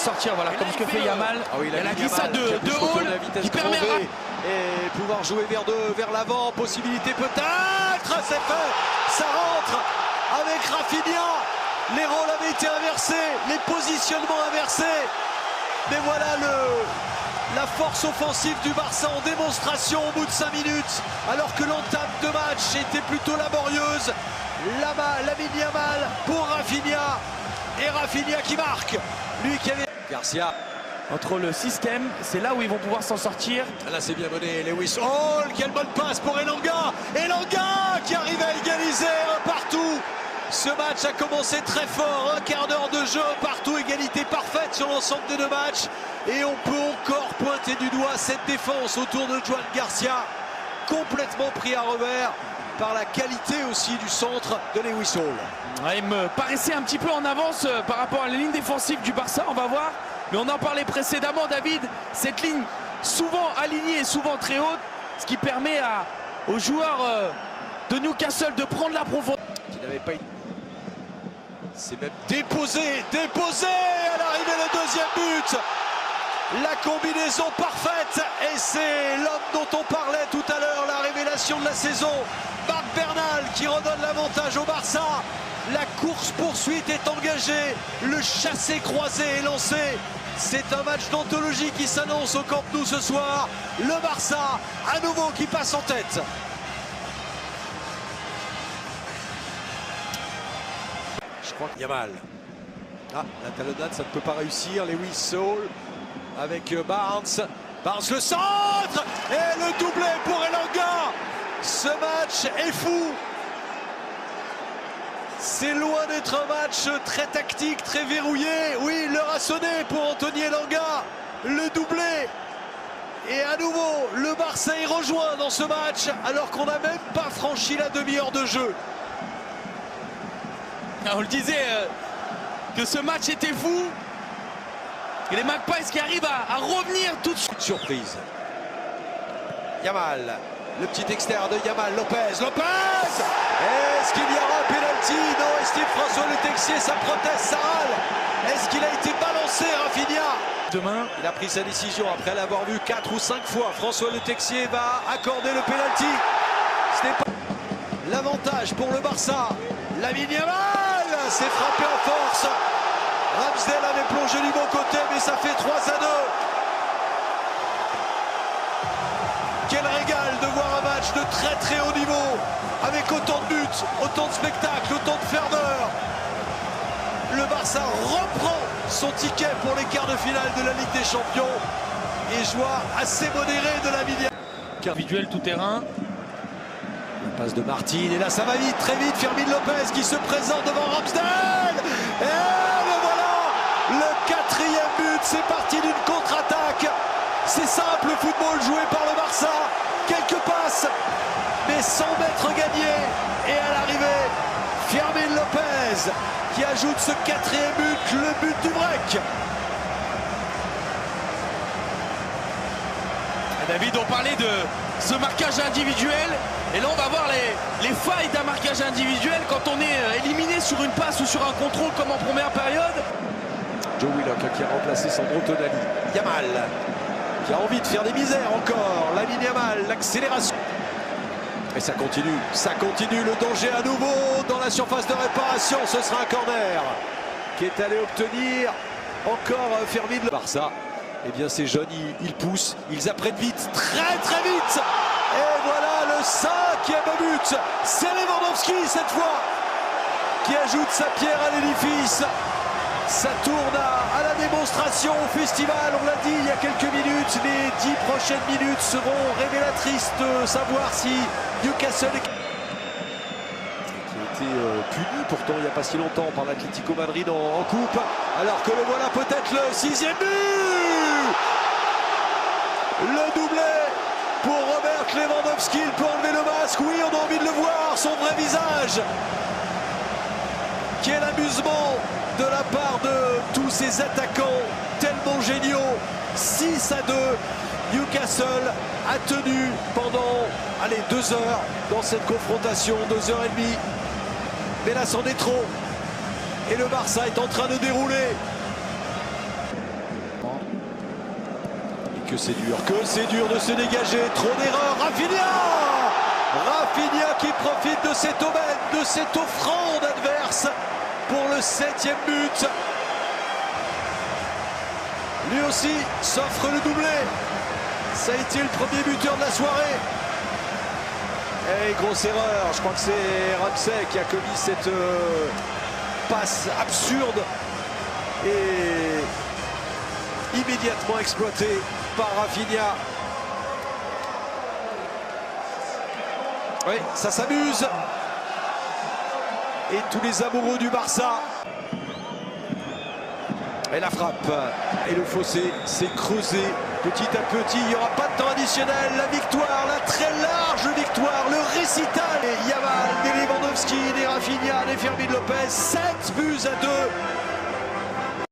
Sortir, voilà, comme ce que fait Yamal. Ah oui, elle a glissade de Hall qui permet et pouvoir jouer vers l'avant. Possibilité peut-être. C'est fait. Ça rentre avec Rafinha. Les rôles avaient été inversés, les positionnements inversés. Mais voilà la force offensive du Barça en démonstration au bout de 5 minutes. Alors que l'entame de match était plutôt laborieuse. Lamine Yamal pour Rafinha. Et Rafinha qui marque. Lui qui avait... Garcia. Entre le système, c'est là où ils vont pouvoir s'en sortir. Là c'est bien mené, Lewis Hall, quelle bonne passe pour Elanga. Elanga qui arrive à égaliser un partout. Ce match a commencé très fort, un quart d'heure de jeu partout, égalité parfaite sur l'ensemble des deux matchs. Et on peut encore pointer du doigt cette défense autour de Joan Garcia, complètement pris à revers par la qualité aussi du centre de Lewis Hall. Ouais, il me paraissait un petit peu en avance par rapport à la ligne défensive du Barça, on va voir. Mais on en parlait précédemment, David, cette ligne souvent alignée et souvent très haute, ce qui permet aux joueurs de Newcastle de prendre la profondeur. Qui n'avait pas... C'est même déposé à l'arrivée le deuxième but. La combinaison parfaite et c'est l'homme dont on parlait tout à l'heure, la révélation de la saison. Marc Bernal qui redonne l'avantage au Barça. La course-poursuite est engagée, le chassé-croisé est lancé. C'est un match d'anthologie qui s'annonce au Camp Nou ce soir. Le Barça, à nouveau, qui passe en tête. Je crois qu'il y a mal. Ah, la talonnade, ça ne peut pas réussir. Lewis Hall avec Barnes. Barnes le centre et le doublé pour Elanga. Ce match est fou. C'est loin d'être un match très tactique, très verrouillé. Oui, l'heure a sonné pour Anthony Elanga. Le doublé. Et à nouveau, le Barça est rejoint dans ce match alors qu'on n'a même pas franchi la demi-heure de jeu. On le disait que ce match était fou. Et les Magpies qui arrivent à revenir tout de suite. Surprise. Yamal. Le petit extérieur de Yamal. Lopez. Est-ce qu'il y aura un pénalty? Non, estime François Le Texier, ça proteste, ça râle. Est-ce qu'il a été balancé, Rafinha? Demain, il a pris sa décision après l'avoir vu 4 ou 5 fois. François Le Texier va accorder le pénalty. Ce n'est pas l'avantage pour le Barça. Lamine Yamal s'est frappé en force. Ramsdale avait plongé du bon côté, mais ça fait 3-2. Quel régal de voir un match de très très haut niveau, avec autant de buts, autant de spectacles, autant de ferveur. Le Barça reprend son ticket pour les quarts de finale de la Ligue des Champions. Et joie assez modérée de la Lamine. individuel tout terrain. La passe de Martin, et là ça va vite, très vite. Fermin Lopez qui se présente devant Ramsdale. Et le voilà, le 4e but. C'est parti d'une contre-attaque. C'est simple, football joué par le Barça. Quelques passes, mais 100 mètres gagnés. Et à l'arrivée, Fermin Lopez qui ajoute ce 4e but, le but du break. David, on parlait de ce marquage individuel. Et là, on va voir les failles d'un marquage individuel quand on est éliminé sur une passe ou sur un contrôle comme en première période. Joe Willock qui a remplacé Sandro Tonali. Yamal qui a envie de faire des misères encore. Lamine Yamal, l'accélération. Et ça continue, le danger à nouveau dans la surface de réparation. Ce sera un corner qui est allé obtenir encore Fermin. Le Barça, eh bien ces jeunes, ils poussent, ils apprennent vite, très vite. Et voilà le 5e but. C'est Lewandowski cette fois qui ajoute sa pierre à l'édifice. Ça tourne à la démonstration au festival, on l'a dit il y a quelques minutes. Les 10 prochaines minutes seront révélatrices de savoir si Newcastle qui a été puni pourtant il n'y a pas si longtemps par l'Atlético Madrid en coupe. Alors que le voilà peut-être le 6e but. Le doublé pour Robert Lewandowski. Il peut enlever le masque, oui on a envie de le voir, son vrai visage. Quel amusement de la part de tous ces attaquants tellement géniaux. 6-2, Newcastle a tenu pendant 2 heures dans cette confrontation, 2h30. Mais là c'en est trop. Et le Barça est en train de dérouler. que c'est dur de se dégager. Trop d'erreurs. Rafinha qui profite de cette aubaine, de cette offrande adverse pour le 7e but. Lui aussi s'offre le doublé. Ça a été le premier buteur de la soirée. Et grosse erreur, je crois que c'est Ramsey qui a commis cette passe absurde et immédiatement exploitée par Rafinha. Oui, ça s'amuse. Et tous les amoureux du Barça. Et la frappe. Et le fossé s'est creusé petit à petit. Il n'y aura pas de temps additionnel. La victoire, la très large victoire, le récital. Et Yamal, des Lewandowski, des Rafinha, des Fermin Lopez. 7 buts à 2.